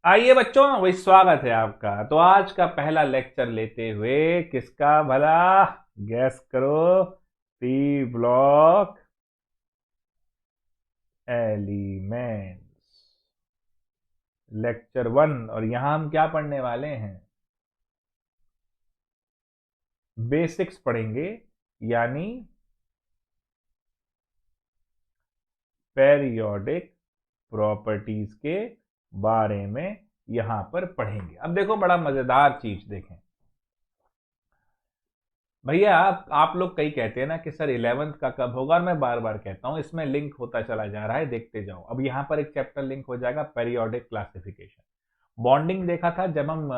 आइए बच्चों, वही स्वागत है आपका। तो आज का पहला लेक्चर लेते हुए किसका भला, गैस करो। P block elements, lecture 1। और यहां हम क्या पढ़ने वाले हैं? बेसिक्स पढ़ेंगे, यानी पेरियोडिक प्रॉपर्टीज के बारे में यहां पर पढ़ेंगे। अब देखो, बड़ा मजेदार चीज देखें भैया। आप लोग कई कहते हैं ना कि सर 11th का कब होगा, और मैं बार बार कहता हूं इसमें लिंक होता चला जा रहा है, देखते जाओ। अब यहां पर एक चैप्टर लिंक हो जाएगा, पेरियोडिक क्लासिफिकेशन। बॉन्डिंग देखा था जब हम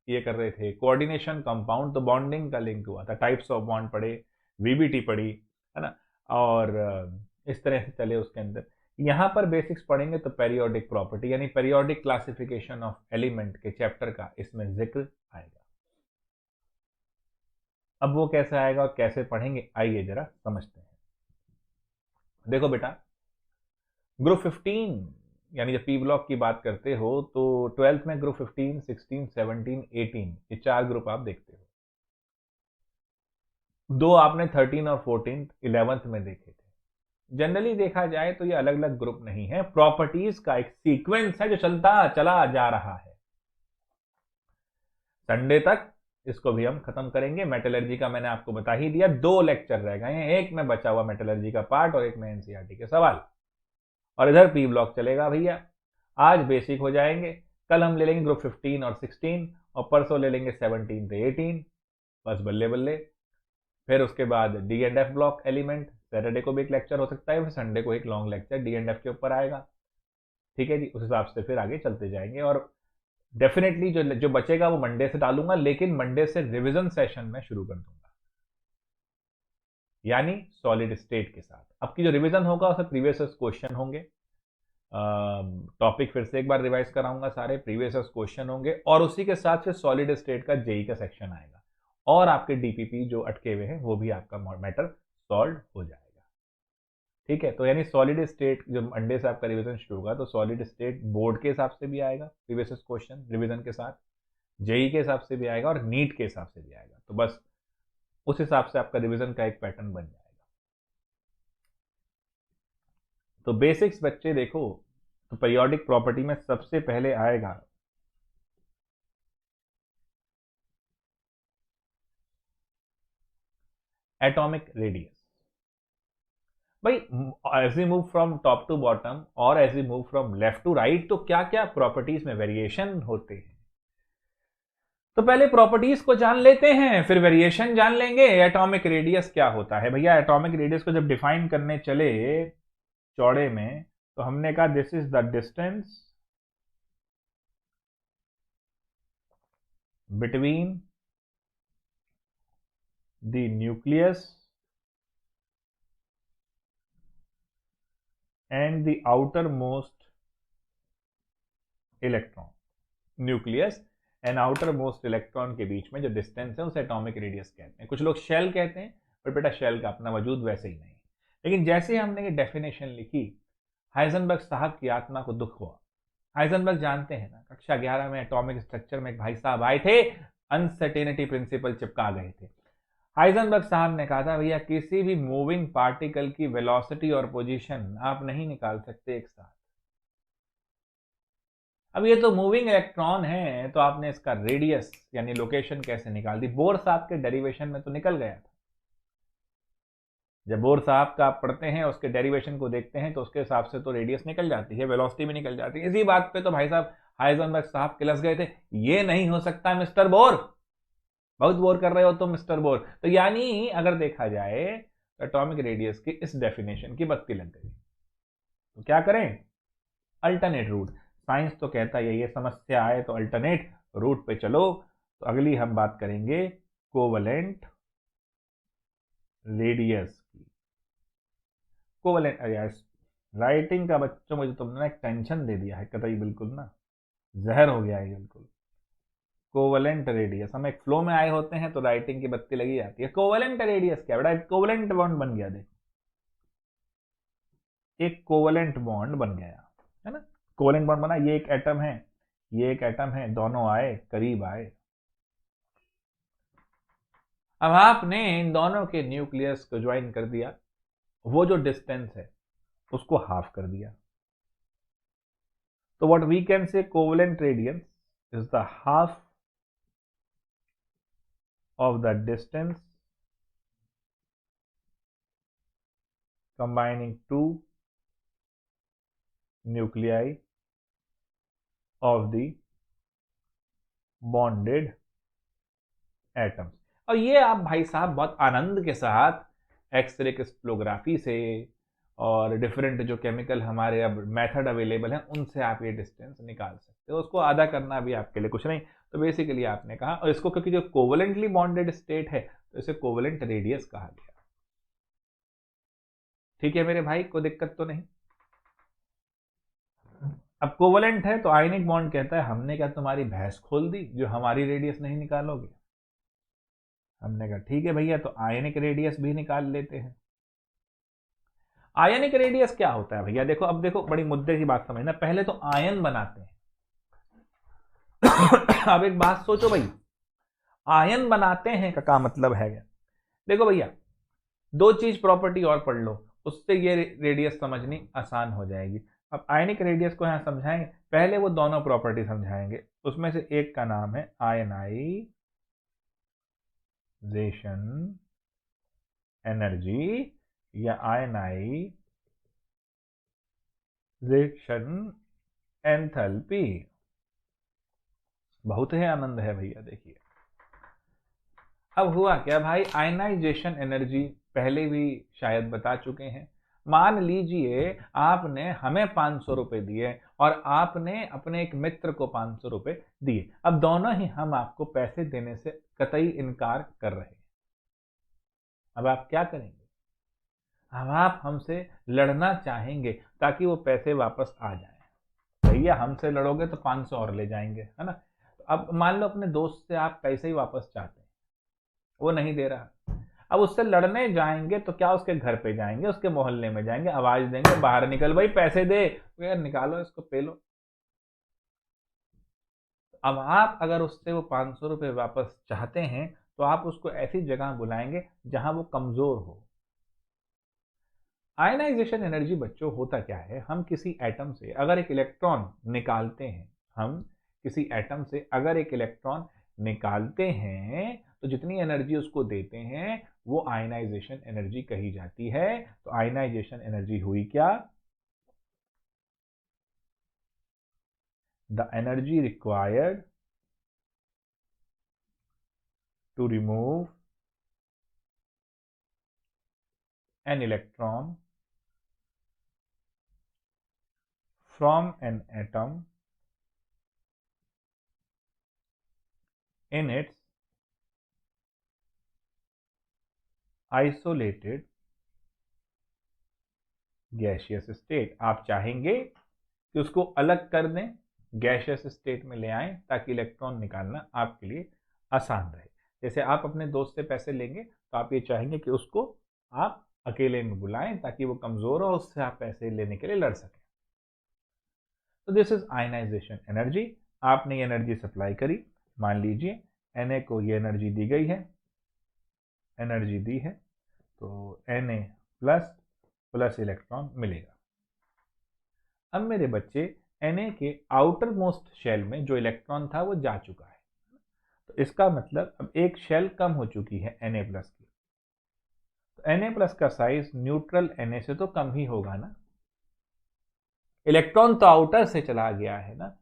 ये कर रहे थे कोऑर्डिनेशन कंपाउंड, तो बॉन्डिंग का लिंक हुआ था, टाइप्स ऑफ बॉन्ड पढ़े, वीबीटी पढ़ी, है ना। और इस तरह से चले उसके अंदर। यहां पर बेसिक्स पढ़ेंगे तो पेरियोडिक प्रॉपर्टी यानी पेरियोडिक क्लासिफिकेशन ऑफ एलिमेंट के चैप्टर का इसमें जिक्र आएगा। अब वो कैसे आएगा और कैसे पढ़ेंगे, आइए जरा समझते हैं। देखो बेटा, ग्रुप 15 यानी जब पी ब्लॉक की बात करते हो तो 12th में ग्रुप 15, 16, 17, 18 ये चार ग्रुप आप देखते हो। दो आपने 13 और 14 11th में देखे थे। जनरली देखा जाए तो ये अलग अलग ग्रुप नहीं है, प्रॉपर्टीज का एक सीक्वेंस है जो चलता चला जा रहा है। संडे तक इसको भी हम खत्म करेंगे। मेटलर्जी का मैंने आपको बता ही दिया, दो लेक्चर रह गए हैं, एक में बचा हुआ मेटलर्जी का पार्ट और एक में एनसीईआरटी के सवाल। और इधर पी ब्लॉक चलेगा भैया। आज बेसिक हो जाएंगे, कल हम ले लेंगे ग्रुप 15 और 16, और परसों ले लेंगे 17 से 18। बस बल्ले बल्ले। फिर उसके बाद D and F block element, Saturday को भी एक लेक्चर हो सकता है, फिर संडे को एक long lecture D and F के ऊपर आएगा। ठीक है जी, उस हिसाब से फिर आगे चलते जाएंगे। और डेफिनेटली जो जो बचेगा वो मंडे से डालूंगा, लेकिन मंडे से रिविजन सेशन में शुरू कर दूंगा, यानी सॉलिड स्टेट के साथ। अब की जो रिवीजन होगा उसमें प्रीवियस क्वेश्चन होंगे, टॉपिक फिर से एक बार रिवाइज कराऊंगा, सारे प्रीवियस क्वेश्चन होंगे, और उसी के साथ फिर सॉलिड स्टेट का जेई का सेक्शन आएगा, और आपके डीपीपी जो अटके हुए हैं वो भी आपका मैटर सॉल्व हो जाएगा। ठीक है, तो यानी सॉलिड स्टेट जो मंडे से आपका रिवीजन शुरू होगा, तो सॉलिड स्टेट बोर्ड के हिसाब से भी आएगा प्रीवियस क्वेश्चन रिवीजन के साथ, जेई के हिसाब से भी आएगा और नीट के हिसाब से भी आएगा। तो बस उस हिसाब से आपका रिवीजन का एक पैटर्न बन जाएगा। तो बेसिक्स बच्चे देखो, तो पीरियोडिक प्रॉपर्टी में सबसे पहले आएगा एटॉमिक रेडियस। भाई, as we move from top to bottom और as we move from left to right, तो क्या क्या प्रॉपर्टीज में वेरिएशन होते हैं। तो पहले प्रॉपर्टीज को जान लेते हैं, फिर वेरिएशन जान लेंगे। एटॉमिक रेडियस क्या होता है भैया? एटॉमिक रेडियस को जब डिफाइन करने चले चौड़े में, तो हमने कहा this is the distance between the nucleus and the outer most electron. Nucleus and outer most electron के बीच में जो डिस्टेंस है उसे एटॉमिक रेडियस कहते हैं। कुछ लोग शेल कहते हैं, पर बेटा शेल का अपना वजूद वैसे ही नहीं। लेकिन जैसे हमने ये डेफिनेशन लिखी, हाइजेनबर्ग साहब की आत्मा को दुख हुआ। हाइजेनबर्ग जानते हैं ना, कक्षा 11 में एटॉमिक स्ट्रक्चर में एक भाई साहब आए थे, अनसर्टेनिटी प्रिंसिपल चिपका गए थे। हाइजेनबर्ग साहब ने कहा था भैया किसी भी मूविंग पार्टिकल की वेलोसिटी और पोजीशन आप नहीं निकाल सकते एक साथ। अब ये तो मूविंग इलेक्ट्रॉन है, तो आपने इसका रेडियस यानी लोकेशन कैसे निकाल दी? बोर साहब के डेरिवेशन में तो निकल गया था। जब बोर साहब का आप पढ़ते हैं, उसके डेरिवेशन को देखते हैं, तो उसके हिसाब से तो रेडियस निकल जाती है, वेलोसिटी भी निकल जाती है। इसी बात पे तो भाई साहब हाइजेनबर्ग साहब किलस गए थे। ये नहीं हो सकता मिस्टर बोर, बहुत बोर कर रहे हो तुम मिस्टर बोर। तो यानी अगर देखा जाए तो एटॉमिक रेडियस की इस डेफिनेशन की बत्ती लग गई। तो क्या करें? Alternate root. साइंस तो कहता है ये समस्या आए तो अल्टरनेट रूट पे चलो। तो अगली हम बात करेंगे कोवलेंट रेडियस की। कोवलेंट, यस, राइटिंग का बच्चों मुझे तुमने एक टेंशन दे दिया है, कतई बिल्कुल ना, जहर हो गया है बिल्कुल। कोवलेंट रेडियस, हम एक फ्लो में आए होते हैं तो राइटिंग की बत्ती लगी जाती है। कोवलेंट रेडियस क्या बेटा? कोवलेंट बॉन्ड बन गया, देखो एक कोवलेंट बॉन्ड बन गया, है ना। कोवलेंट बॉन्ड बना, ये एक एटम है, ये एक एटम है, दोनों आए करीब आए। अब आपने इन दोनों के न्यूक्लियस को ज्वाइन कर दिया, वो जो डिस्टेंस है उसको हाफ कर दिया। तो what we can say covalent radius is the half of the distance combining two nuclei of the bonded atoms। और ये आप भाई साहब बहुत आनंद के साथ एक्सरे क्रिस्टलोग्राफी से और डिफरेंट जो केमिकल हमारे अब मेथड अवेलेबल हैं उनसे आप ये डिस्टेंस निकाल सकते हो। उसको आधा करना भी आपके लिए कुछ नहीं। तो बेसिकली आपने कहा, और इसको क्योंकि जो कोवेलेंटली बॉन्डेड स्टेट है तो इसे कोवेलेंट रेडियस कहा गया। ठीक है मेरे भाई, कोई दिक्कत तो नहीं। अब कोवेलेंट है तो आयनिक बॉन्ड कहता है हमने क्या तुम्हारी भैंस खोल दी जो हमारी रेडियस नहीं निकालोगे। हमने कहा ठीक है भैया, तो आयनिक रेडियस भी निकाल लेते हैं। आयनिक रेडियस क्या होता है भैया? देखो, अब देखो बड़ी मुद्दे की बात समझना। पहले तो आयन बनाते हैं। अब एक बात सोचो भाई, आयन बनाते हैं का मतलब है क्या? देखो भैया, दो चीज प्रॉपर्टी और पढ़ लो, उससे ये रेडियस समझनी आसान हो जाएगी। अब आयनिक रेडियस को यहां समझाएंगे, पहले वो दोनों प्रॉपर्टी समझाएंगे। उसमें से एक का नाम है आयनाइजेशन एनर्जी या आयनाइजेशन एंथैल्पी। बहुत ही आनंद है भैया। देखिए अब हुआ क्या भाई, आयनाइजेशन एनर्जी पहले भी शायद बता चुके हैं। मान लीजिए आपने हमें 500 रुपए दिए और आपने अपने एक मित्र को 500 रुपए दिए। अब दोनों ही हम आपको पैसे देने से कतई इनकार कर रहे हैं। अब आप क्या करेंगे? अब आप हमसे लड़ना चाहेंगे ताकि वो पैसे वापस आ जाए। भैया हमसे लड़ोगे तो 500 और ले जाएंगे, है ना? तो अब मान लो अपने दोस्त से आप पैसे ही वापस चाहते हैं, वो नहीं दे रहा। अब उससे लड़ने जाएंगे तो क्या उसके घर पे जाएंगे, उसके मोहल्ले में जाएंगे, आवाज देंगे बाहर निकल भाई पैसे दे, यार निकालो इसको पे लो। अब आप अगर उससे वो 500 रुपए वापस चाहते हैं तो आप उसको ऐसी जगह बुलाएंगे जहां वो कमजोर हो। आयनाइजेशन एनर्जी बच्चों होता क्या है, हम किसी एटम से अगर एक इलेक्ट्रॉन निकालते हैं, हम किसी एटम से अगर एक इलेक्ट्रॉन निकालते हैं तो जितनी एनर्जी उसको देते हैं वो आयनाइजेशन एनर्जी कही जाती है। तो आयनाइजेशन एनर्जी हुई क्या? The energy required to remove an electron from an atom in its isolated gaseous state. आप चाहेंगे कि उसको अलग कर दें, गैशियस स्टेट में ले आएं ताकि इलेक्ट्रॉन निकालना आपके लिए आसान रहे। जैसे आप अपने दोस्त से पैसे लेंगे तो आप ये चाहेंगे कि उसको आप अकेले में बुलाएं ताकि वो कमजोर हो, उससे आप पैसे लेने के लिए लड़ सकें। तो दिस इज आयनाइजेशन एनर्जी। आपने ये एनर्जी सप्लाई करी, मान लीजिए Na को ये एनर्जी दी गई है, एनर्जी दी है, तो Na प्लस प्लस इलेक्ट्रॉन मिलेगा। अब मेरे बच्चे Na के आउटर मोस्ट शेल में जो इलेक्ट्रॉन था वो जा चुका है, तो इसका मतलब अब एक शेल कम हो चुकी है Na प्लस की। तो Na प्लस का साइज न्यूट्रल Na से तो कम ही होगा ना, इलेक्ट्रॉन तो आउटर से चला गया है ना।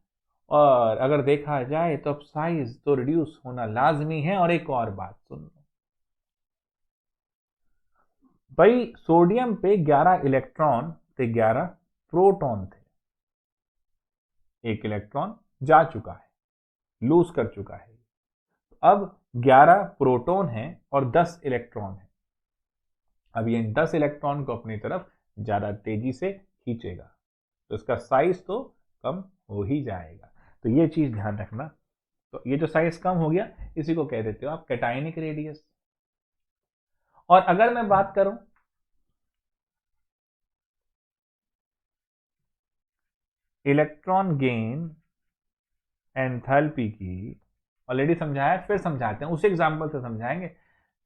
और अगर देखा जाए तो अब साइज तो रिड्यूस होना लाजमी है। और एक और बात सुन लो भाई, सोडियम पे 11 इलेक्ट्रॉन थे, 11 प्रोटॉन थे। एक इलेक्ट्रॉन जा चुका है, लूज कर चुका है। अब 11 प्रोटॉन है और 10 इलेक्ट्रॉन है। अब ये 10 इलेक्ट्रॉन को अपनी तरफ ज्यादा तेजी से खींचेगा तो इसका साइज तो कम हो ही जाएगा। तो ये चीज ध्यान रखना। तो ये जो साइज कम हो गया इसी को कह देते हो आप कैटायनिक रेडियस। और अगर मैं बात करूं इलेक्ट्रॉन गेन एंथैल्पी की ऑलरेडी समझाया, फिर समझाते हैं, उसी एग्जाम्पल से समझाएंगे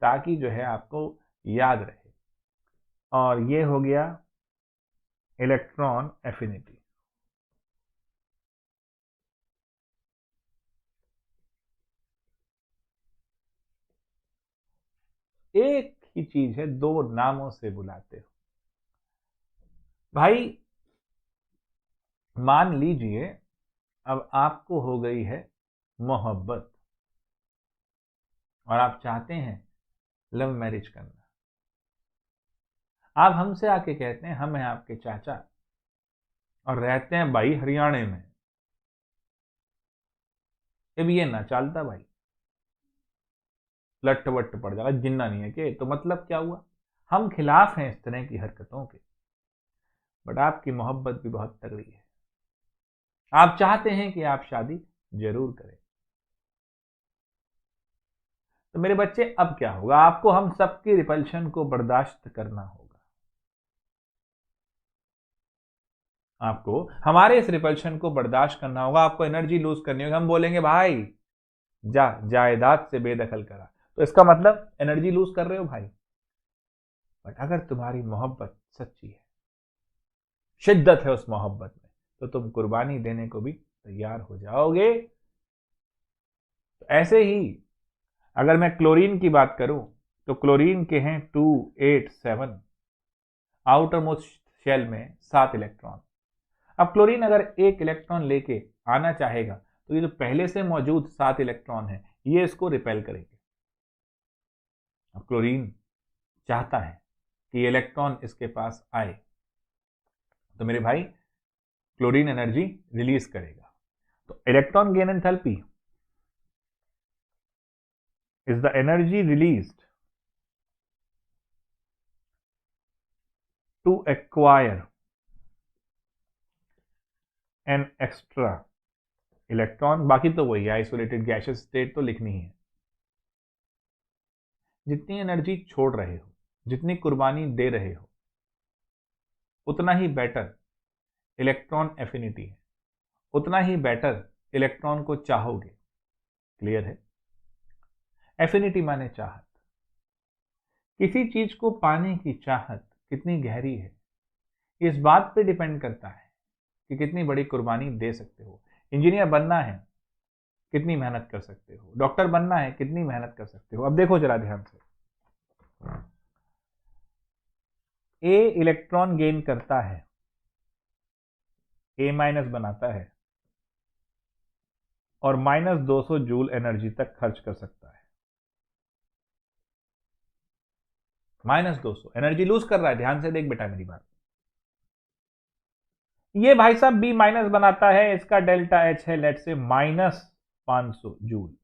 ताकि जो है आपको याद रहे। और ये हो गया इलेक्ट्रॉन एफिनिटी। एक ही चीज है, दो नामों से बुलाते हो भाई। मान लीजिए अब आपको हो गई है मोहब्बत और आप चाहते हैं लव मैरिज करना। आप हमसे आके कहते हैं हम हैं आपके चाचा और रहते हैं भाई हरियाणा में। अब ये ना चालता भाई, लट्ट वट्ट पड़ जाएगा, जिन्ना नहीं है कि, तो मतलब क्या हुआ, हम खिलाफ हैं इस तरह की हरकतों के। बट आपकी मोहब्बत भी बहुत तगड़ी है, आप चाहते हैं कि आप शादी जरूर करें। तो मेरे बच्चे अब क्या होगा, आपको हम सबकी रिपल्शन को बर्दाश्त करना होगा। आपको हमारे इस रिपल्शन को बर्दाश्त करना होगा, आपको एनर्जी लूज करनी होगी। हम बोलेंगे भाई जा जायदाद से बेदखल करा, तो इसका मतलब एनर्जी लूज कर रहे हो भाई। बट अगर तुम्हारी मोहब्बत सच्ची है, शिद्दत है उस मोहब्बत में, तो तुम कुर्बानी देने को भी तैयार हो जाओगे। तो ऐसे ही अगर मैं क्लोरीन की बात करूं तो क्लोरीन के हैं 287, आउटर मोस्ट शेल में 7 इलेक्ट्रॉन। अब क्लोरीन अगर एक इलेक्ट्रॉन लेके आना चाहेगा तो ये जो पहले से मौजूद 7 इलेक्ट्रॉन है ये इसको रिपेल करेंगे। अब क्लोरीन चाहता है कि इलेक्ट्रॉन इसके पास आए, तो मेरे भाई क्लोरीन एनर्जी रिलीज करेगा। तो electron gain enthalpy is the energy released to acquire an extra electron. बाकी तो वही है, आइसोलेटेड गैसियस स्टेट तो लिखनी है। जितनी एनर्जी छोड़ रहे हो, जितनी कुर्बानी दे रहे हो, उतना ही बेटर इलेक्ट्रॉन एफिनिटी है, उतना ही बेटर इलेक्ट्रॉन को चाहोगे। क्लियर है? एफिनिटी माने चाहत। किसी चीज को पाने की चाहत कितनी गहरी है, इस बात पे डिपेंड करता है कि कितनी बड़ी कुर्बानी दे सकते हो। इंजीनियर बनना है, कितनी मेहनत कर सकते हो। डॉक्टर बनना है, कितनी मेहनत कर सकते हो। अब देखो जरा ध्यान से, ए इलेक्ट्रॉन गेन करता है, ए माइनस बनाता है और -200 जूल एनर्जी तक खर्च कर सकता है। -200 एनर्जी लूज कर रहा है। ध्यान से देख बेटा मेरी बात। ये भाई साहब बी माइनस बनाता है, इसका डेल्टा एच है लेट से -500 जूल।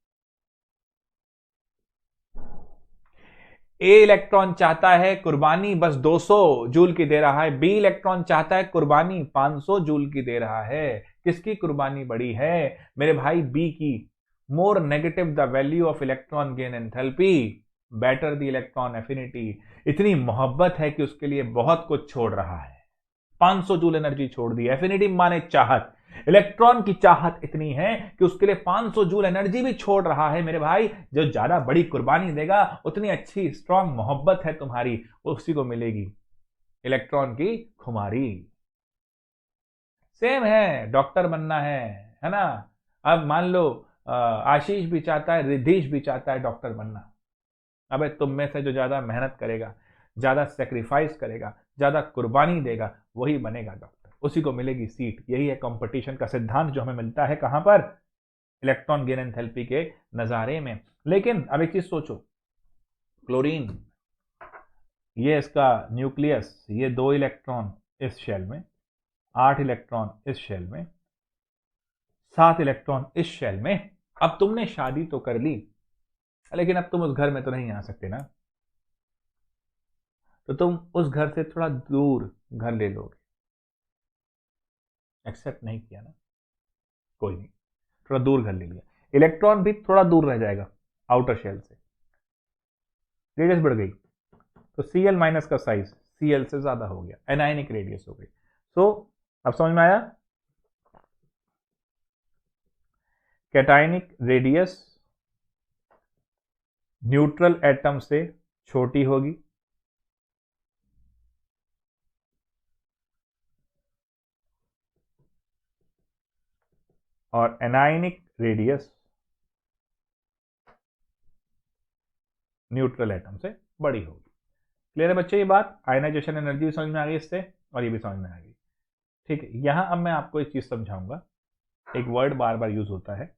ए इलेक्ट्रॉन चाहता है कुर्बानी बस 200 जूल की दे रहा है, बी इलेक्ट्रॉन चाहता है कुर्बानी 500 जूल की दे रहा है। किसकी कुर्बानी बड़ी है मेरे भाई? बी की। More negative the value of electron gain enthalpy, better the electron affinity. इतनी मोहब्बत है कि उसके लिए बहुत कुछ छोड़ रहा है। 500 जूल एनर्जी छोड़ दी। एफिनिटी माने चाहत, इलेक्ट्रॉन की चाहत इतनी है कि उसके लिए 500 जूल एनर्जी भी छोड़ रहा है मेरे भाई। जो ज्यादा बड़ी कुर्बानी देगा उतनी अच्छी स्ट्रांग मोहब्बत है तुम्हारी, उसी को मिलेगी इलेक्ट्रॉन की खुमारी। सेम है, डॉक्टर बनना है ना। अब मान लो आशीष भी चाहता है, रिद्धीश भी चाहता है डॉक्टर बनना। अबे तुम में से जो ज्यादा मेहनत करेगा, ज्यादा सेक्रीफाइस करेगा, ज्यादा कुर्बानी देगा, वही बनेगा डॉक्टर, उसी को मिलेगी सीट। यही है कंपटीशन का सिद्धांत जो हमें मिलता है कहां पर? इलेक्ट्रॉन गेन एंथैल्पी के नजारे में। लेकिन अब एक चीज सोचो, क्लोरीन ये इसका न्यूक्लियस, ये 2 इलेक्ट्रॉन इस शेल में, 8 इलेक्ट्रॉन इस शेल में, 7 इलेक्ट्रॉन इस शेल में। अब तुमने शादी तो कर ली, लेकिन अब तुम उस घर में तो नहीं आ सकते ना, तो तुम उस घर से थोड़ा दूर घर ले लोगे। एक्सेप्ट नहीं किया ना, कोई नहीं, थोड़ा दूर घर ले लिया। इलेक्ट्रॉन भी थोड़ा दूर रह जाएगा आउटर शेल से, रेडियस बढ़ गई, तो Cl माइनस का साइज Cl से ज्यादा हो गया, एनायनिक रेडियस हो गई। सो अब समझ में आया? कैटायनिक रेडियस न्यूट्रल एटम से छोटी होगी, और एनायनिक रेडियस न्यूट्रल एटम से बड़ी होगी। क्लियर है बच्चे ये बात? आयनाइजेशन एनर्जी भी समझ में आ गई इससे, और ये भी समझ में आ गई। ठीक है, यहां अब मैं आपको एक चीज समझाऊंगा। एक वर्ड बार बार यूज होता है,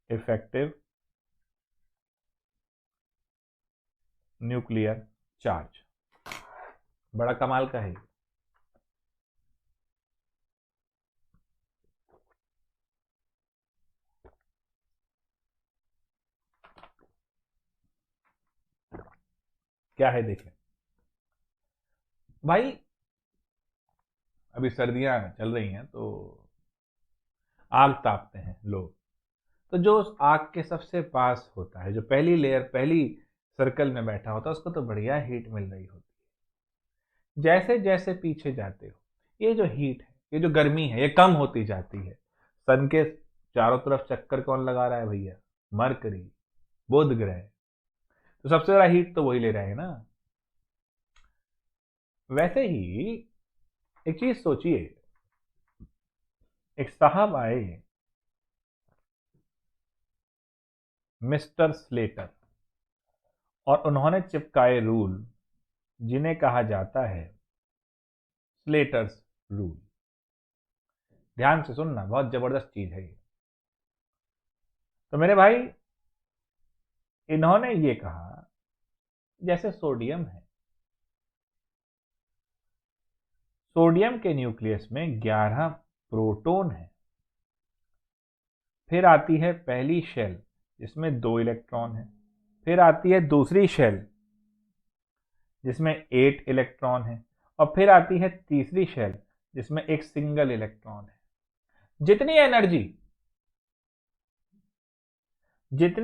इफेक्टिव न्यूक्लियर चार्ज। बड़ा कमाल का है। क्या है देखें भाई, अभी सर्दियां चल रही हैं तो आग तापते हैं लोग। तो जो उस आग के सबसे पास होता है, जो पहली लेयर, पहली सर्कल में बैठा होता है, उसको तो बढ़िया हीट मिल रही होती है। जैसे जैसे पीछे जाते हो, ये जो हीट है, ये जो गर्मी है, ये कम होती जाती है। सन के चारों तरफ चक्कर कौन लगा रहा है भैया? मरकरी, बुध ग्रह। तो सबसे ज्यादा हीट तो वही ले रहे हैं ना। वैसे ही एक चीज सोचिए, एक साहब आए, मिस्टर स्लेटर, और उन्होंने चिपकाए रूल जिन्हें कहा जाता है स्लेटर्स रूल। ध्यान से सुनना, बहुत जबरदस्त चीज है ये। तो मेरे भाई, इन्होंने ये कहा जैसे सोडियम है, सोडियम के न्यूक्लियस में 11 प्रोटॉन है। फिर आती है पहली शेल जिसमें 2 इलेक्ट्रॉन है। फिर आती है दूसरी शेल जिसमें 8 इलेक्ट्रॉन है। और फिर आती है तीसरी शेल जिसमें एक सिंगल इलेक्ट्रॉन है। जितनी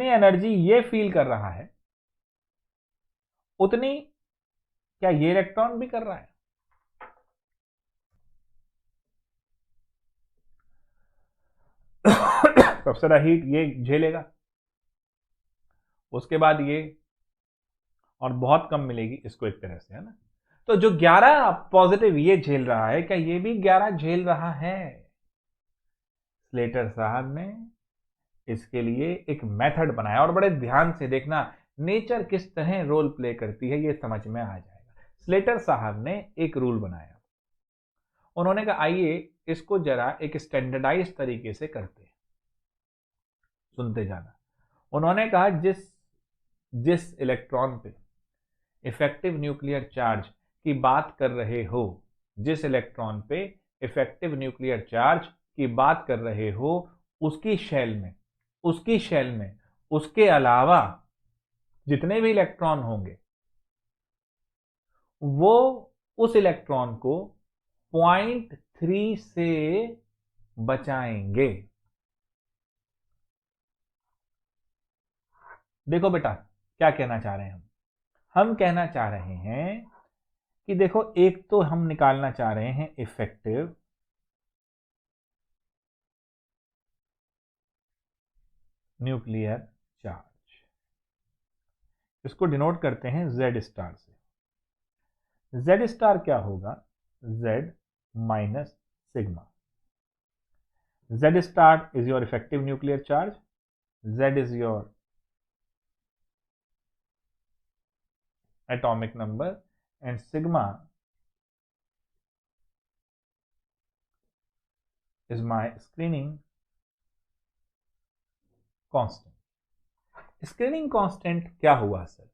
एनर्जी ये फील कर रहा है, उतनी क्या ये इलेक्ट्रॉन भी कर रहा है? सबसे ज्यादा हीट ये झेलेगा, उसके बाद ये, और बहुत कम मिलेगी इसको, एक तरह से, है ना। तो जो 11 पॉजिटिव ये झेल रहा है, क्या ये भी 11 झेल रहा है? स्लेटर साहब ने इसके लिए एक मेथड बनाया, और बड़े ध्यान से देखना नेचर किस तरह रोल प्ले करती है, ये समझ में आ जाएगा। स्लेटर साहब ने एक रूल बनाया। उन्होंने कहा आइए इसको जरा एक स्टैंडर्डाइज तरीके से करते हैं, सुनते जाना। उन्होंने कहा जिस इलेक्ट्रॉन पे इफेक्टिव न्यूक्लियर चार्ज की बात कर रहे हो, जिस इलेक्ट्रॉन पे इफेक्टिव न्यूक्लियर चार्ज की बात कर रहे हो, उसकी शेल में उसके अलावा जितने भी इलेक्ट्रॉन होंगे, वो उस इलेक्ट्रॉन को 0.3 से बचाएंगे। देखो बेटा, क्या कहना चाह रहे हैं हम कहना चाह रहे हैं कि देखो, एक तो हम निकालना चाह रहे हैं इफेक्टिव न्यूक्लियर चार्ज। इसको डिनोट करते हैं Z स्टार से। Z स्टार क्या होगा? Z minus sigma. Z star is your effective nuclear charge, Z is your atomic number, and sigma is my screening constant। Screening constant क्या हुआ sir?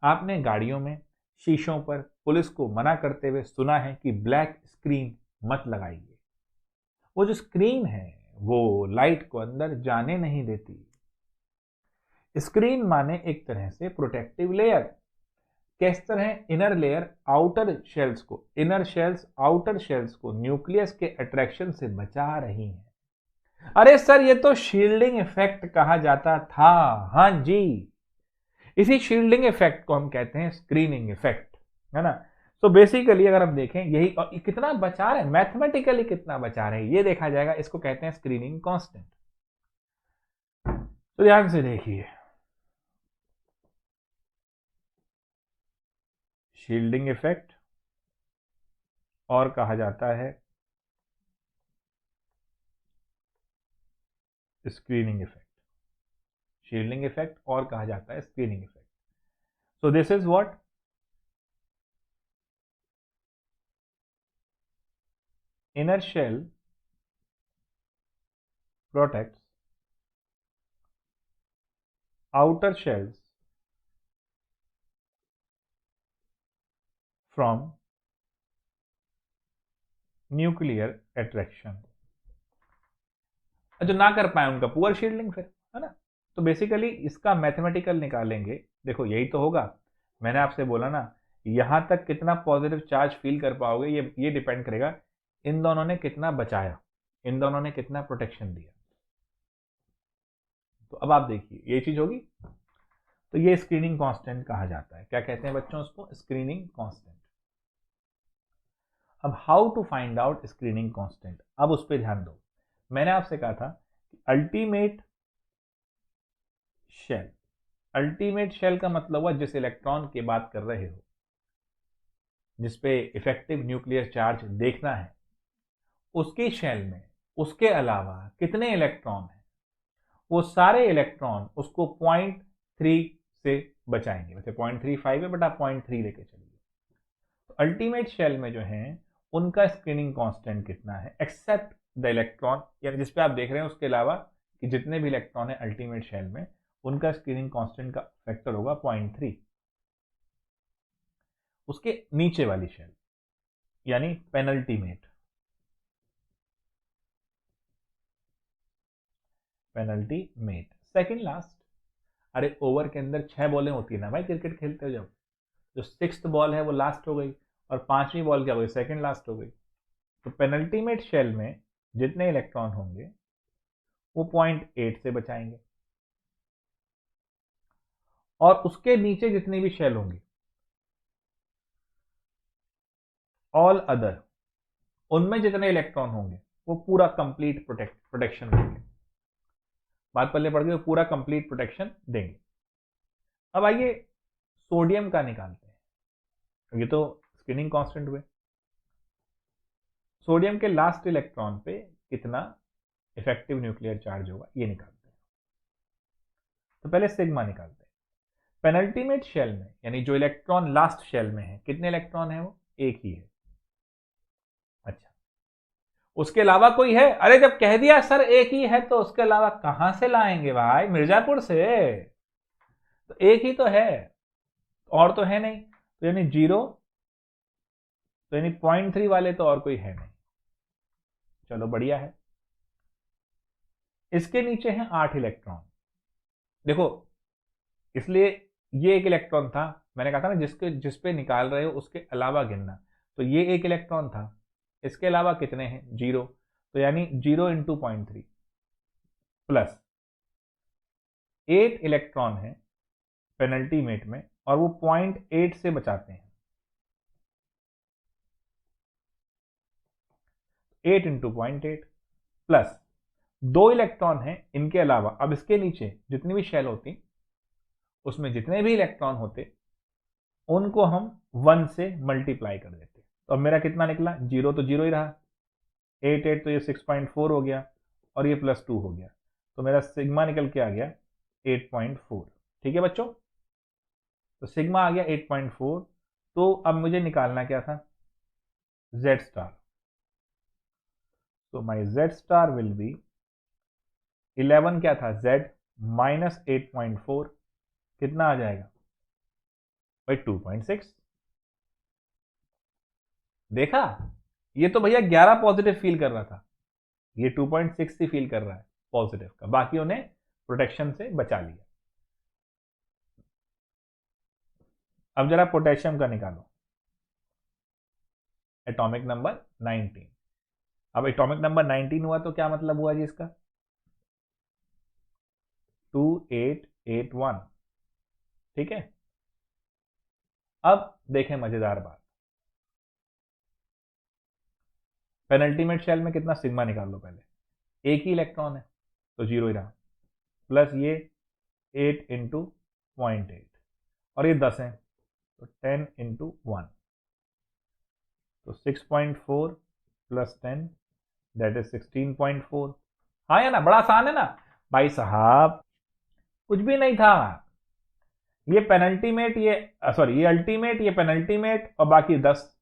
आपने गाड़ियों में शीशों पर पुलिस को मना करते हुए सुना है कि ब्लैक स्क्रीन मत लगाइए। वो जो स्क्रीन है वो लाइट को अंदर जाने नहीं देती। स्क्रीन माने एक तरह से प्रोटेक्टिव लेयर। किस तरह इनर लेयर आउटर शेल्स को, इनर शेल्स आउटर शेल्स को न्यूक्लियस के अट्रैक्शन से बचा रही हैं। अरे सर, ये तो शील्डिंग इफेक्ट कहा जाता था। हाँ जी, इसी शील्डिंग इफेक्ट को हम कहते हैं स्क्रीनिंग इफेक्ट, है ना। सो बेसिकली अगर हम देखें यही, और कितना बचा रहे हैं, मैथमेटिकली कितना बचा रहे हैं ये देखा जाएगा, इसको कहते हैं स्क्रीनिंग कांस्टेंट। तो ध्यान से देखिए, शील्डिंग इफेक्ट और कहा जाता है स्क्रीनिंग इफेक्ट, शील्डिंग इफेक्ट और कहा जाता है screening effect. So this is what, inner shell protects outer shells from nuclear attraction, जो ना कर पाए उनका पुअर शील्डिंग फिर, है ना। तो बेसिकली इसका मैथमेटिकल निकालेंगे, देखो यही तो होगा, मैंने आपसे बोला ना, यहां तक कितना पॉजिटिव चार्ज फील कर पाओगे ये डिपेंड करेगा इन दोनों ने कितना बचाया, इन दोनों ने कितना प्रोटेक्शन दिया। तो अब आप देखिए ये चीज होगी, तो ये स्क्रीनिंग कांस्टेंट कहा जाता है। क्या कहते हैं बच्चों उसको? Screening constant. अब how to find out screening constant, अब उस पर ध्यान दो। मैंने आपसे कहा था कि अल्टीमेट शेल, अल्टीमेट शेल का मतलब हुआ जिस इलेक्ट्रॉन की बात कर रहे हो, जिसपे इफेक्टिव न्यूक्लियर चार्ज देखना है, उसकी शेल में उसके अलावा कितने इलेक्ट्रॉन हैं, वो सारे इलेक्ट्रॉन उसको 0.3 से बचाएंगे। वैसे 0.35 है बट आप 0.3 लेके चलिए। तो अल्टीमेट शेल में जो है उनका स्क्रीनिंग कांस्टेंट कितना है, एक्सेप्ट द इलेक्ट्रॉन, यानी जिसपे आप देख रहे हैं उसके अलावा कि जितने भी इलेक्ट्रॉन है अल्टीमेट शेल में, उनका स्क्रीनिंग कांस्टेंट का फैक्टर होगा 0.3। उसके नीचे वाली शेल यानी पेनल्टीमेट, पेनल्टीमेट सेकंड लास्ट। अरे ओवर के अंदर 6 बॉलें होती है ना भाई, क्रिकेट खेलते हो जब, जो 6th बॉल है वो लास्ट हो गई और 5वीं बॉल क्या हो गई, सेकंड लास्ट हो गई। तो पेनल्टीमेट शेल में जितने इलेक्ट्रॉन होंगे वो 0.8 से बचाएंगे, और उसके नीचे जितनी भी शेल होंगी ऑल अदर, उनमें जितने इलेक्ट्रॉन होंगे वो पूरा कंप्लीट प्रोटेक्शन देंगे। बात पल्ले पड़ गई, पूरा कंप्लीट प्रोटेक्शन देंगे। अब आइए सोडियम का निकालते हैं, ये तो स्क्रीनिंग कांस्टेंट हुए। सोडियम के लास्ट इलेक्ट्रॉन पे कितना इफेक्टिव न्यूक्लियर चार्ज होगा ये निकालते हैं। तो पहले सिग्मा निकालते हैं। पेनल्टीमेट शेल में यानी जो इलेक्ट्रॉन लास्ट शेल में है, कितने इलेक्ट्रॉन है वो? एक ही है। अच्छा, उसके अलावा कोई है? अरे जब कह दिया सर एक ही है तो उसके अलावा कहां से लाएंगे भाई, मिर्जापुर से, तो एक ही तो है, और तो है नहीं, तो यानी 0, तो यानी 0.3 वाले तो और कोई है नहीं। चलो बढ़िया है। इसके नीचे हैं 8 इलेक्ट्रॉन। देखो इसलिए ये एक इलेक्ट्रॉन था, मैंने कहा था ना जिसपे निकाल रहे हो उसके अलावा गिनना, तो ये एक इलेक्ट्रॉन था, इसके अलावा कितने हैं? 0, तो यानी 0 इंटू 0.3 प्लस 8 इलेक्ट्रॉन है पेनल्टीमेट में और वो 0.8 से बचाते हैं, 8 इंटू 0.8 प्लस 2 इलेक्ट्रॉन है इनके अलावा। अब इसके नीचे जितनी भी शेल होती उसमें जितने भी इलेक्ट्रॉन होते उनको हम 1 से मल्टीप्लाई कर देते। तो अब मेरा कितना निकला? 0 तो 0 ही रहा, 8 तो ये 6.4 हो गया और ये +2 हो गया, तो मेरा सिग्मा निकल के आ गया 8.4। ठीक है बच्चों, तो सिग्मा आ गया 8.4। तो अब मुझे निकालना क्या था? Z star. तो माई Z स्टार विल बी 11 क्या था? Z माइनस 8.4 कितना आ जाएगा भाई? 2.6। देखा, ये तो भैया 11 पॉजिटिव फील कर रहा था, ये 2.6 ही फील कर रहा है पॉजिटिव का, बाकी उन्हें प्रोटेक्शन से बचा लिया। अब जरा पोटेशियम का निकालो, एटॉमिक नंबर 19। अब एटॉमिक नंबर 19 हुआ तो क्या मतलब हुआ जी इसका? 2881। ठीक है, अब देखें मजेदार बात, पेनल्टीमेट शेल में कितना, सिग्मा निकाल लो पहले, एक ही इलेक्ट्रॉन है तो 0 ही रहा, प्लस ये 8 इंटू 0.8 और ये 10 है तो 10 इंटू 1 तो 6.4 प्लस 10 दैट इज 16.4। हाँ या ना, बड़ा आसान है ना भाई साहब, कुछ भी नहीं था। ये पेनल्टीमेट, ये सॉरी, ये अल्टीमेट, ये पेनल्टीमेट और बाकी 10।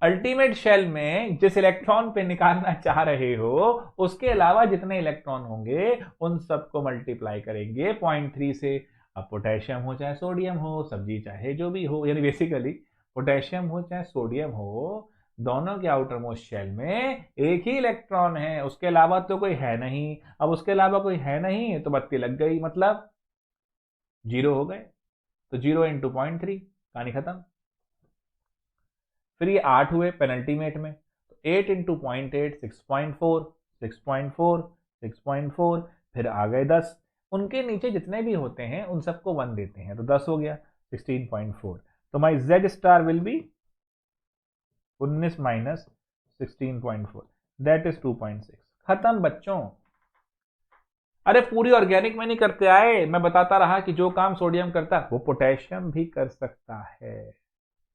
अल्टीमेट शेल में जिस इलेक्ट्रॉन पे निकालना चाह रहे हो उसके अलावा जितने इलेक्ट्रॉन होंगे उन सबको मल्टीप्लाई करेंगे 0.3 से। अब पोटेशियम हो चाहे सोडियम हो, सब्जी चाहे जो भी हो, यानी बेसिकली पोटेशियम हो चाहे सोडियम हो, दोनों के आउटर मोस्ट शेल में एक ही इलेक्ट्रॉन है, उसके अलावा तो कोई है नहीं। अब उसके अलावा कोई है नहीं तो बत्ती लग गई, मतलब 0 हो गए। तो 0 इंटू 0.3, कहानी खत्म। फिर ये 8 हुए पेनल्टीमेट में, तो 8 इंटू 0.8 6.4, 6.4, 6.4, फिर आ गए 10। उनके नीचे जितने भी होते हैं उन सबको 1 देते हैं तो 10 हो गया 16.4। तो my z star will be 19 minus 16.4 that is 2.6। खत्म बच्चों। अरे पूरी ऑर्गेनिक में नहीं करके आए, मैं बताता रहा कि जो काम सोडियम करता है वो पोटेशियम भी कर सकता है।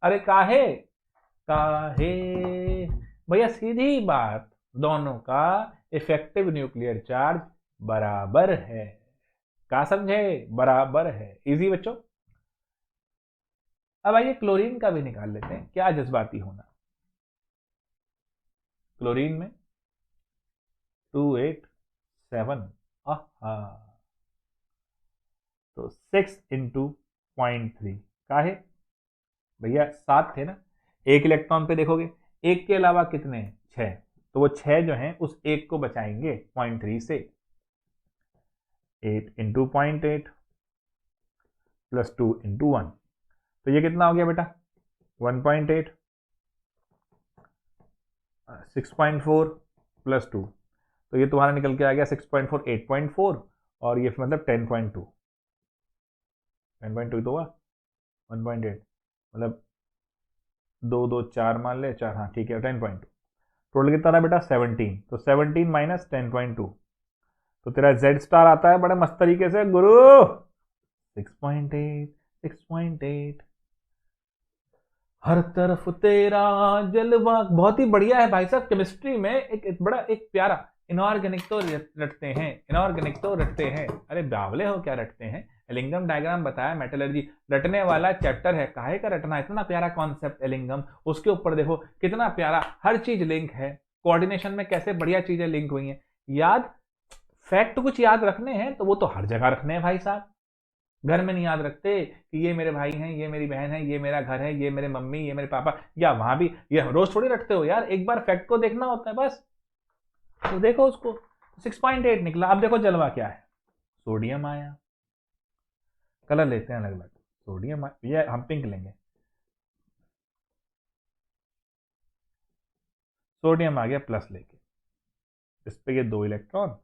अरे काहे काहे भैया, सीधी बात, दोनों का इफेक्टिव न्यूक्लियर चार्ज बराबर है। क्या समझे, बराबर है। इजी बच्चों। अब आइए क्लोरीन का भी निकाल लेते हैं, क्या जज्बाती होना। क्लोरीन में 287, तो 6 इंटू 0.3 का है भैया, 7 थे ना, एक इलेक्ट्रॉन पे देखोगे, एक के अलावा कितने, 6, तो वो 6 जो हैं उस एक को बचाएंगे 0.3 से। 8 इंटू 0.8 प्लस 2 इंटू 1, तो ये कितना हो गया बेटा 1.8, 6.4 प्लस 2, तो ये तुम्हारा निकल के आ गया 6.4 8.4 और ये मतलब 10.2 तो हुआ 1.8, मतलब 2 2 4 मान ले, 4, हाँ ठीक है 10.2। टोटल कितना था बेटा 17, तो 17 माइनस 10.2, तो तेरा जेड स्टार आता है बड़े मस्त तरीके से गुरु 6.8, 6.8। हर तरफ तेरा जलवा, बहुत ही बढ़िया है भाई साहब। केमिस्ट्री में एक बड़ा एक प्यारा, इनऑर्गेनिक तो रटते हैं, इनऑर्गेनिक तो रटते हैं, अरे बावले हो क्या रटते हैं। एलिंगम डायग्राम बताया, मेटलर्जी रटने वाला चैप्टर है, काहे का रटना, इतना प्यारा कॉन्सेप्ट एलिंगम, उसके ऊपर देखो कितना प्यारा हर चीज लिंक है, कोऑर्डिनेशन में कैसे बढ़िया चीजें लिंक हुई हैं। याद, फैक्ट कुछ याद रखने हैं तो वो तो हर जगह रखने हैं भाई साहब। घर में नहीं याद रखते कि ये मेरे भाई हैं, ये मेरी बहन है, ये मेरा घर है, ये मेरे मम्मी, ये मेरे पापा, या वहां भी ये रोज थोड़ी रखते हो यार, एक बार फैक्ट को देखना होता है बस। तो देखो उसको 6.8 निकला। अब देखो जलवा क्या है, सोडियम आया, कलर लेते हैं अलग अलग, सोडियम ये हम पिंक लेंगे, सोडियम आ गया प्लस लेके, इस पे ये 2 इलेक्ट्रॉन,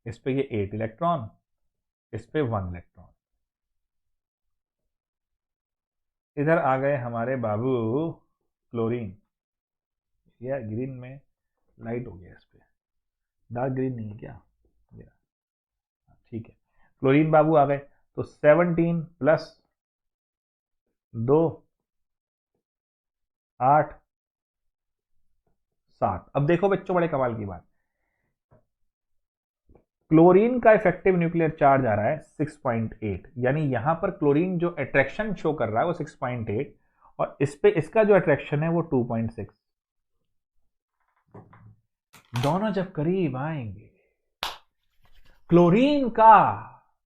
इस पे ये 8 इलेक्ट्रॉन, इस पे 1 इलेक्ट्रॉन। इधर आ गए हमारे बाबू क्लोरीन, या ग्रीन में लाइट हो गया, इस पे डार्क ग्रीन नहीं है क्या, ठीक है। क्लोरीन बाबू आ गए, तो 17 प्लस 2 8 7। अब देखो बच्चों बड़े कमाल की बात, क्लोरीन का इफेक्टिव न्यूक्लियर चार्ज आ रहा है 6.8, यानी यहां पर क्लोरीन जो अट्रैक्शन शो कर रहा है वो 6.8 और इस पे इसका जो अट्रैक्शन है वो 2.6। दोनों जब करीब आएंगे, क्लोरीन का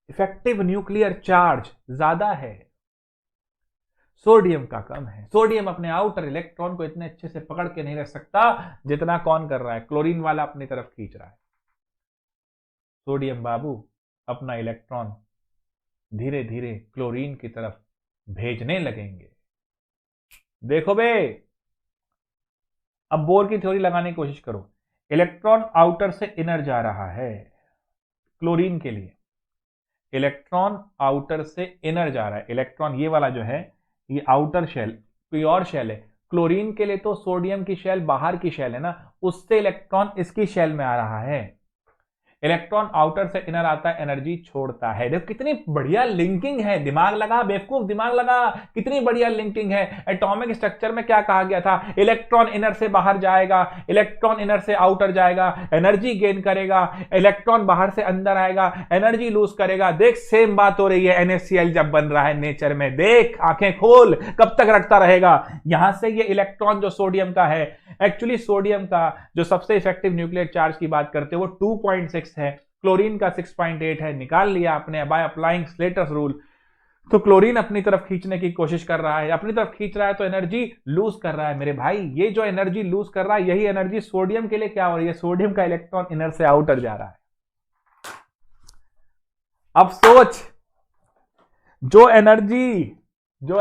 इफेक्टिव न्यूक्लियर चार्ज ज्यादा है, सोडियम का कम है। सोडियम अपने आउटर इलेक्ट्रॉन को इतने अच्छे से पकड़ के नहीं रख सकता जितना कौन कर रहा है, क्लोरीन वाला अपनी तरफ खींच रहा है। सोडियम बाबू अपना इलेक्ट्रॉन धीरे धीरे क्लोरीन की तरफ भेजने लगेंगे। देखो बे, अब बोर की थ्योरी लगाने की कोशिश करो। इलेक्ट्रॉन आउटर से इनर जा रहा है क्लोरीन के लिए, इलेक्ट्रॉन आउटर से इनर जा रहा है, इलेक्ट्रॉन ये वाला जो है ये आउटर शेल प्योर शेल है, क्लोरीन के लिए तो सोडियम की शेल बाहर की शेल है ना, उससे इलेक्ट्रॉन इसकी शेल में आ रहा है। इलेक्ट्रॉन आउटर से इनर आता है, एनर्जी छोड़ता है। देखो कितनी बढ़िया लिंकिंग है, दिमाग लगा बेवकूफ, दिमाग लगा, कितनी बढ़िया लिंकिंग है। एटॉमिक स्ट्रक्चर में क्या कहा गया था, इलेक्ट्रॉन इनर से बाहर जाएगा, इलेक्ट्रॉन इनर से आउटर जाएगा, एनर्जी गेन करेगा, इलेक्ट्रॉन बाहर से अंदर आएगा, एनर्जी लूज करेगा। देख सेम बात हो रही है NaCl जब बन रहा है नेचर में, देख आंखें खोल, कब तक रखता रहेगा। यहां से ये इलेक्ट्रॉन जो सोडियम का है, एक्चुअली सोडियम का जो सबसे इफेक्टिव न्यूक्लियर चार्ज की बात करते हैं वो 2.6 है, क्लोरीन का 6.8 है। निकाल लिया आपने बाय अप्लाइंग स्लेटर्स रूल। तो क्लोरीन अपनी तरफ खींचने की कोशिश कर रहा है, अपनी तरफ खींच रहा है तो एनर्जी लूज कर रहा है मेरे भाई। ये जो एनर्जी लूज कर रहा है, यही एनर्जी सोडियम के लिए क्या हो रही है, सोडियम का इलेक्ट्रॉन इनर से आउटर जा रहा है। अब सोच, जो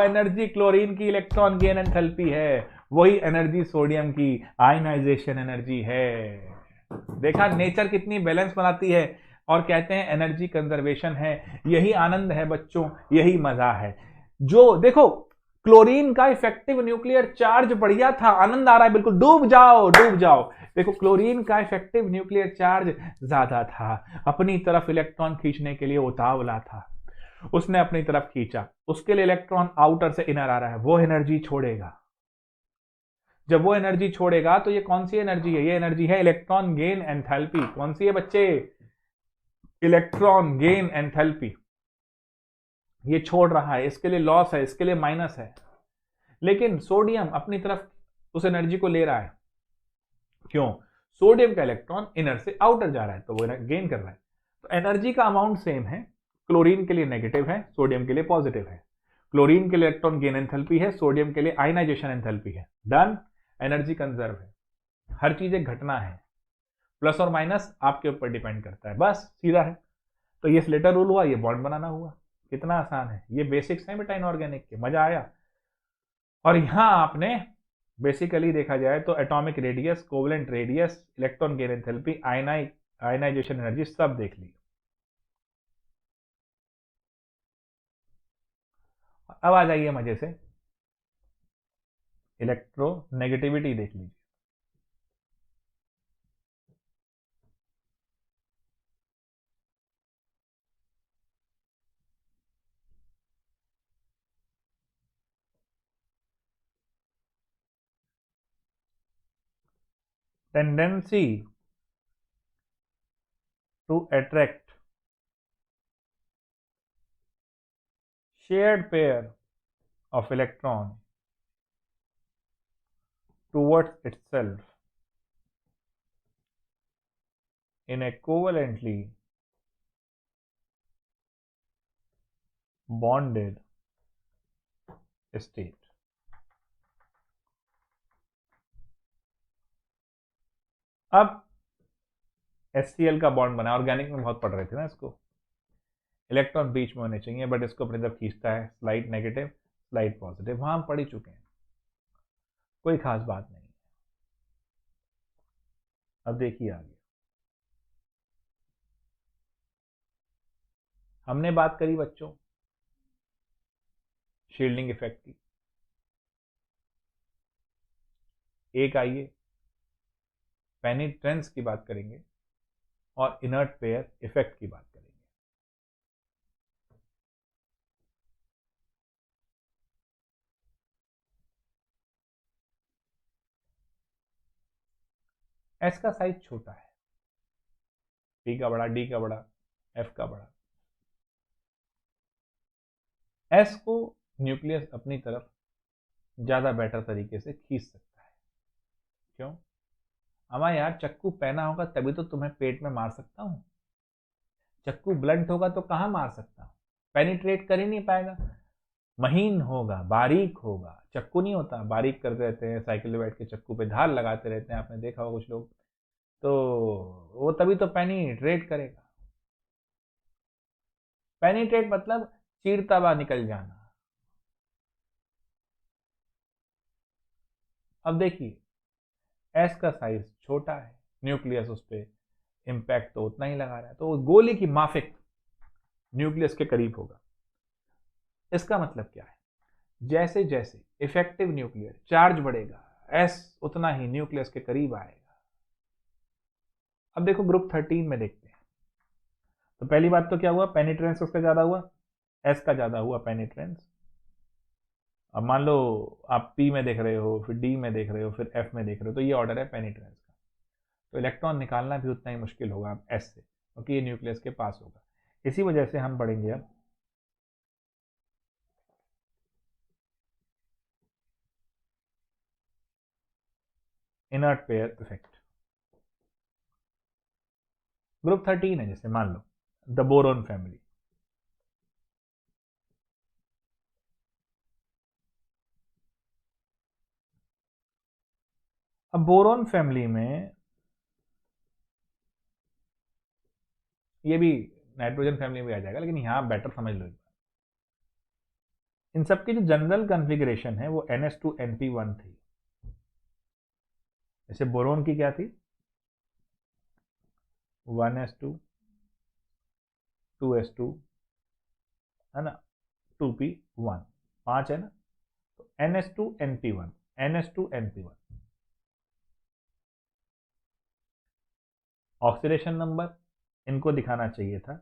एनर्जी क्लोरीन की इलेक्ट्रॉन गेन एंथैल्पी है, वही एनर्जी सोडियम की आयनाइजेशन एनर्जी है। देखा नेचर कितनी बैलेंस बनाती है, और कहते हैं एनर्जी कंजर्वेशन है। यही आनंद है बच्चों, यही मजा है। जो देखो क्लोरीन का इफेक्टिव न्यूक्लियर चार्ज बढ़िया था, आनंद आ रहा है बिल्कुल, डूब जाओ डूब जाओ। देखो क्लोरीन का इफेक्टिव न्यूक्लियर चार्ज ज्यादा था, अपनी तरफ इलेक्ट्रॉन खींचने के लिए उतावला था, उसने अपनी तरफ खींचा, उसके लिए इलेक्ट्रॉन आउटर से इनर आ रहा है, वो एनर्जी छोड़ेगा। जब वो एनर्जी छोड़ेगा तो ये कौन सी एनर्जी है, ये एनर्जी है इलेक्ट्रॉन गेन एंथैल्पी। कौन सी है बच्चे, इलेक्ट्रॉन गेन एंथैल्पी। ये छोड़ रहा है, इसके लिए लॉस है, इसके लिए माइनस है। लेकिन सोडियम अपनी तरफ उस एनर्जी को ले रहा है, क्यों, सोडियम का इलेक्ट्रॉन इनर से आउटर जा रहा है तो वो गेन कर रहा है। तो एनर्जी का अमाउंट सेम है, क्लोरीन के लिए नेगेटिव है, सोडियम के लिए पॉजिटिव है। क्लोरीन के लिए इलेक्ट्रॉन गेन एंथैल्पी है, सोडियम के लिए आयनाइजेशन एंथैल्पी है। डन, एनर्जी कंजर्व है। हर चीज एक घटना है, प्लस और माइनस आपके ऊपर डिपेंड करता है, बस सीधा है। तो ये स्लेटर रूल हुआ, ये बॉन्ड बनाना हुआ, कितना आसान है। ये बेसिक्स हैं बेटा इनऑर्गेनिक के, मजा आया। और यहां आपने बेसिकली देखा जाए तो atomic radius, covalent radius, electron gain enthalpy, ionization energy सब देख ली। अब आ जाइए मजे से, इलेक्ट्रोनेगेटिविटी देख लीजिए। Tendency to attract shared pair of electron towards itself in a covalently bonded state. अब HCl का बॉन्ड बना, ऑर्गेनिक में बहुत पढ़ रहे थे ना इसको, इलेक्ट्रॉन बीच में होने चाहिए, बट इसको अपनी तरफ खींचता है, स्लाइड नेगेटिव स्लाइड पॉजिटिव, वहां हम पढ़ ही चुके हैं, कोई खास बात नहीं। अब देखिए आगे, हमने बात करी बच्चों शील्डिंग इफेक्ट की। एक आइए पेनिट्रेंस की बात करेंगे और इनर्ट पेयर इफेक्ट की बात करेंगे। एस का साइज छोटा है, पी का बड़ा, डी का बड़ा, एफ का बड़ा। एस को न्यूक्लियस अपनी तरफ ज्यादा बेटर तरीके से खींच सकता है। क्यों, अमा यार चक्कू पहना होगा तभी तो तुम्हें पेट में मार सकता हूं, चक्कू ब्लंट होगा तो कहां मार सकता हूं, पेनिट्रेट कर ही नहीं पाएगा। महीन होगा, बारीक होगा, चक्कू नहीं होता, बारीक करते रहते हैं, साइकिल में बैठ के चक्कू पे धार लगाते रहते हैं, आपने देखा होगा कुछ लोग, तो वो तभी तो पेनिट्रेट करेगा। पेनिट्रेट मतलब चीरता हुआ निकल जाना। अब देखिए एस का साइज छोटा है, न्यूक्लियस उस पर इंपैक्ट तो उतना ही लगा रहा है, तो गोली की माफिक न्यूक्लियस के करीब होगा। इसका मतलब क्या है, जैसे जैसे इफेक्टिव न्यूक्लियर चार्ज बढ़ेगा, S उतना ही न्यूक्लियस के करीब आएगा। अब देखो ग्रुप 13 में देखते हैं। तो पहली बात तो क्या हुआ, पेनिट्रेंस उसका ज्यादा हुआ, S का ज्यादा हुआ पेनिट्रेंस। अब मान लो आप P में देख रहे हो, फिर D में देख रहे हो, फिर F में देख रहे हो, तो ये ऑर्डर है पेनिट्रेंस का। तो इलेक्ट्रॉन निकालना भी उतना ही मुश्किल होगा S से, क्योंकि ये न्यूक्लियस के पास होगा। इसी वजह से हम पढ़ेंगे अब इनर्ट पेयर इफेक्ट। ग्रुप 13 है, जैसे मान लो द बोरोन फैमिली। अब बोरोन फैमिली में ये भी नाइट्रोजन फैमिली में आ जाएगा, लेकिन यहां बेटर समझ लो। इन सबकी जो जनरल कॉन्फ़िगरेशन है वो NH2NP1 थी। जैसे बोरोन की क्या थी, 1s2 2s2 है ना, 2p1, 5 है ना। तो NH2NP1 NH2NP1 ऑक्सीडेशन नंबर इनको दिखाना चाहिए था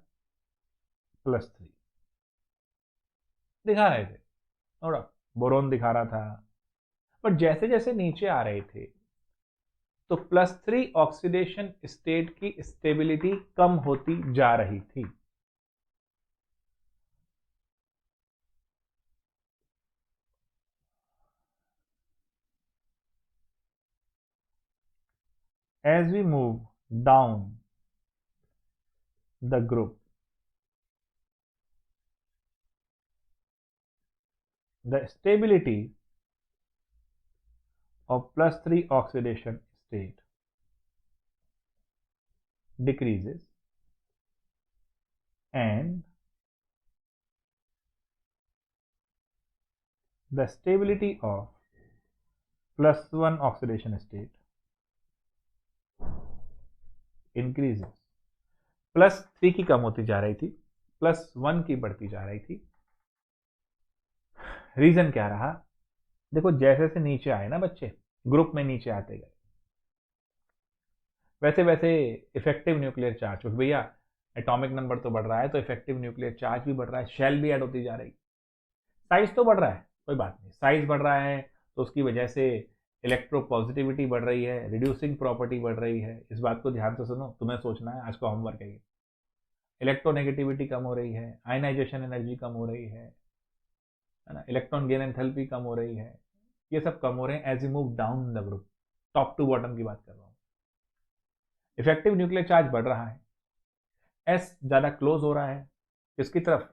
+3, दिखा रहे थे थोड़ा, बोरोन दिखा रहा था। पर जैसे जैसे नीचे आ रहे थे तो +3 ऑक्सीडेशन स्टेट की स्टेबिलिटी कम होती जा रही थी। As we move down the group, the stability of +3 oxidation state decreases and the stability of +1 oxidation state increases। +3 की कम होती जा रही थी, +1 की बढ़ती जा रही थी। रीजन क्या रहा, देखो जैसे जैसे नीचे आए ना बच्चे, ग्रुप में नीचे आते गए, वैसे वैसे इफेक्टिव न्यूक्लियर चार्ज, क्योंकि भैया एटॉमिक नंबर तो बढ़ रहा है तो इफेक्टिव न्यूक्लियर चार्ज भी बढ़ रहा है, शेल भी ऐड होती जा रही, साइज तो बढ़ रहा है, कोई बात नहीं, साइज बढ़ रहा है तो उसकी वजह से इलेक्ट्रोपॉजिटिविटी बढ़ रही है, रिड्यूसिंग प्रॉपर्टी बढ़ रही है। इस बात को ध्यान से सुनो, तुम्हें सोचना है, आज का होमवर्क है ये। इलेक्ट्रोनेगेटिविटी कम हो रही है, आयनाइजेशन एनर्जी कम हो रही है ना, इलेक्ट्रॉन गेन एंथैल्पी कम हो रही है, ये सब कम हो रहे हैं as you move down the group. Top to bottom की बात कर रहा हूँ। इफेक्टिव न्यूक्लियर चार्ज बढ़ रहा है, एस ज्यादा क्लोज हो रहा है, किसकी तरफ,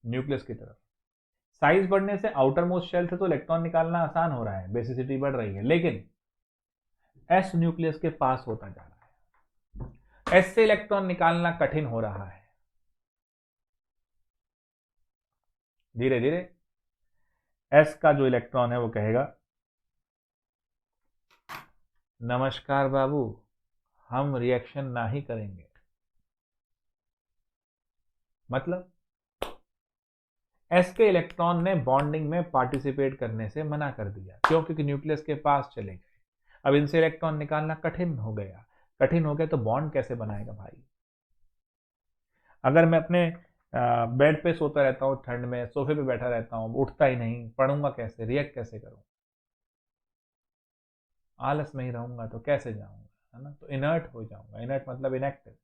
न्यूक्लियस की तरफ। साइज बढ़ने से आउटर मोस्ट शेल से तो इलेक्ट्रॉन निकालना आसान हो रहा है, बेसिसिटी बढ़ रही है, लेकिन एस न्यूक्लियस के पास होता जा रहा है, एस से इलेक्ट्रॉन निकालना कठिन हो रहा है। धीरे धीरे एस का जो इलेक्ट्रॉन है वो कहेगा नमस्कार बाबू, हम रिएक्शन ना ही करेंगे। मतलब एस के इलेक्ट्रॉन ने बॉन्डिंग में पार्टिसिपेट करने से मना कर दिया, क्यों, क्योंकि न्यूक्लियस के पास चले गए। अब इनसे इलेक्ट्रॉन निकालना कठिन हो गया, कठिन हो गया तो बॉन्ड कैसे बनाएगा भाई। अगर मैं अपने बेड पे सोता रहता हूँ, ठंड में सोफे पे बैठा रहता हूँ, उठता ही नहीं, पढ़ूंगा कैसे, रिएक्ट कैसे करूं, आलस में ही रहूंगा तो कैसे जाऊंगा, है ना, तो इनर्ट हो जाऊंगा। इनर्ट मतलब इनएक्टिव।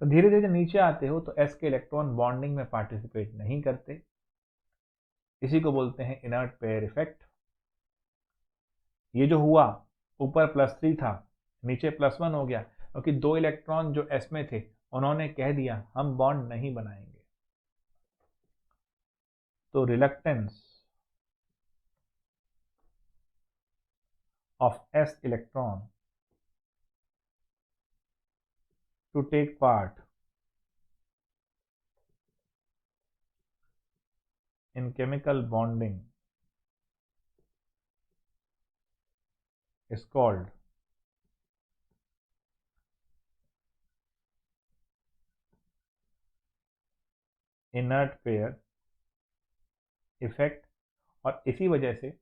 तो धीरे धीरे नीचे आते हो तो एस के इलेक्ट्रॉन बॉन्डिंग में पार्टिसिपेट नहीं करते, इसी को बोलते हैं इनर्ट पेयर इफेक्ट। ये जो हुआ, ऊपर +3 था, नीचे +1 हो गया, क्योंकि दो इलेक्ट्रॉन जो एस में थे उन्होंने कह दिया हम बॉन्ड नहीं बनाएंगे। तो reluctance of s electron to take part in chemical bonding is called inert pair effect और इसी वजह से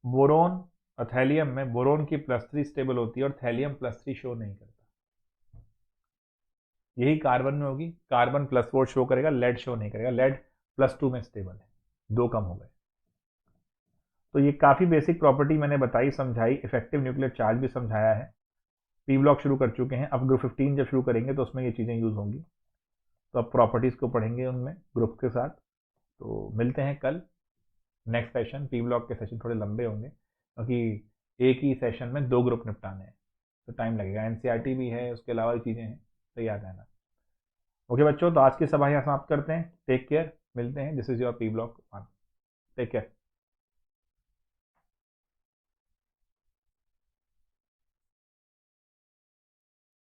बोरोन और थैलियम में बोरोन की +3 स्टेबल होती है और थैलियम +3 शो नहीं करता। यही कार्बन में होगी, कार्बन +4 शो करेगा, लेड शो नहीं करेगा, लेड +2 में स्टेबल है, 2 कम हो गए। तो ये काफ़ी बेसिक प्रॉपर्टी मैंने बताई, समझाई, इफेक्टिव न्यूक्लियर चार्ज भी समझाया है। पी ब्लॉक शुरू कर चुके हैं, अब ग्रुप 15 जब शुरू करेंगे तो उसमें ये चीज़ें यूज़ होंगी। तो अब प्रॉपर्टीज़ को पढ़ेंगे उनमें ग्रुप के साथ। तो मिलते हैं कल नेक्स्ट सेशन। पी ब्लॉक के सेशन थोड़े लंबे होंगे क्योंकि एक ही सेशन में 2 ग्रुप निपटाने हैं, तो टाइम लगेगा। एनसीईआरटी भी है, उसके अलावा भी चीज़ें हैं, तो याद रहना। ओके बच्चों, तो आज की सभा यहाँ समाप्त करते हैं। टेक केयर, मिलते हैं। This is your p block 1। Take care.